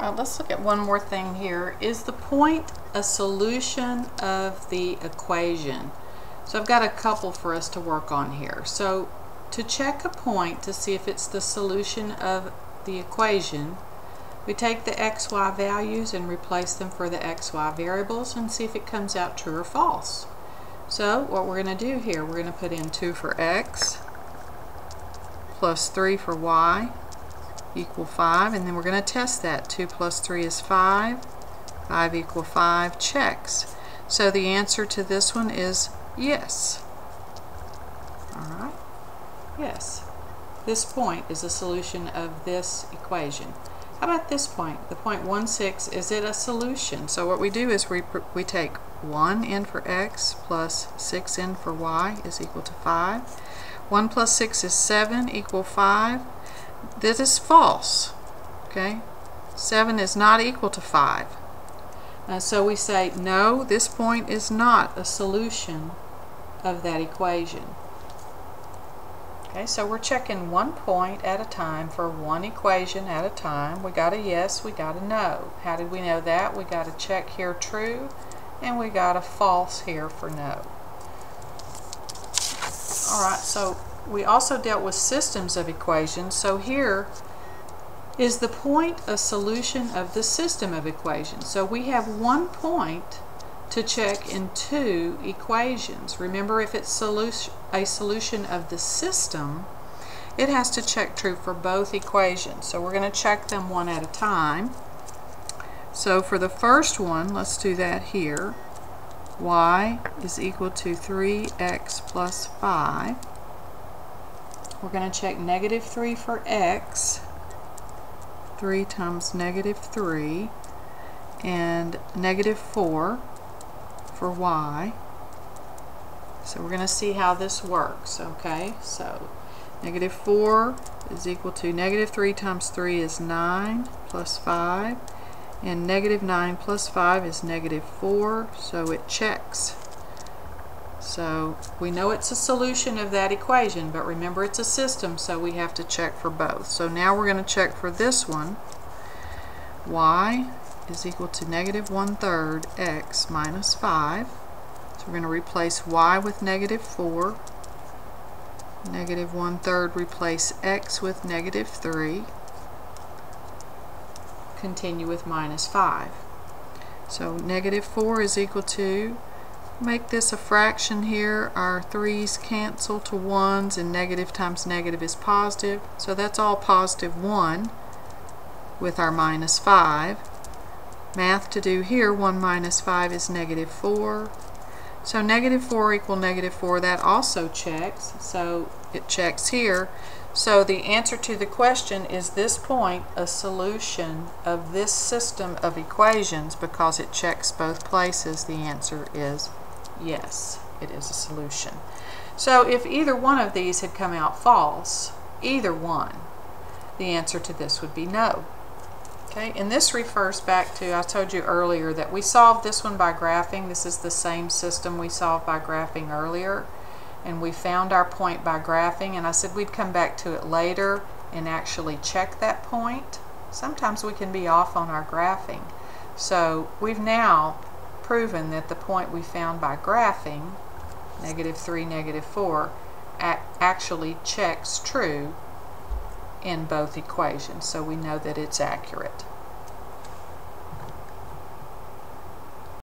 Alright, let's look at one more thing here. Is the point a solution of the equation? So I've got a couple for us to work on here. So to check a point to see if it's the solution of the equation, we take the xy values and replace them for the xy variables and see if it comes out true or false. So what we're going to do here, we're going to put in 2 for x plus 3 for y equal 5, and then we're going to test that. 2 plus 3 is 5, 5 equal 5, checks. So the answer to this one is yes. Alright, yes. This point is a solution of this equation. How about this point? The point 1, 6, is it a solution? So what we do is we take 1 in for x plus 6 in for y is equal to 5. 1 plus 6 is 7 equal 5. This is false. Okay? 7 is not equal to 5. So we say, no, this point is not a solution of that equation. Okay, so we're checking one point at a time for one equation at a time. We got a yes, we got a no. How did we know that? We got a check here true, and we got a false here for no. Alright, so we also dealt with systems of equations. So here, is the point a solution of the system of equations? So we have one point to check in two equations. Remember, if it's a solution of the system, it has to check true for both equations. So we're going to check them one at a time. So for the first one, let's do that here. Y is equal to 3x plus 5. We're going to check negative 3 for x. 3 times negative 3. And negative 4 for y. So we're going to see how this works. Okay, so negative 4 is equal to negative 3 times 3 is 9 plus 5, and negative 9 plus 5 is negative 4, so it checks. So we know it's a solution of that equation, but remember it's a system, so we have to check for both. So now we're going to check for this one. Y is equal to negative 1/3 x minus 5. So we're going to replace y with negative 4. Negative 1/3 replace x with negative 3. Continue with minus 5. So negative 4 is equal to, make this a fraction here, our 3's cancel to 1's, and negative times negative is positive. So that's all positive 1 with our minus 5. Math to do here, 1 minus 5 is negative 4. So negative 4 equal negative 4, that also checks. So it checks here. So the answer to the question, is this point a solution of this system of equations, because it checks both places, the answer is yes, it is a solution. So if either one of these had come out false, either one, the answer to this would be no. Okay, and this refers back to, I told you earlier that we solved this one by graphing. This is the same system we solved by graphing earlier, and we found our point by graphing, and I said we'd come back to it later and actually check that point. Sometimes we can be off on our graphing. So we've now proven that the point we found by graphing, negative 3, negative 4, actually checks true in both equations, so we know that it's accurate.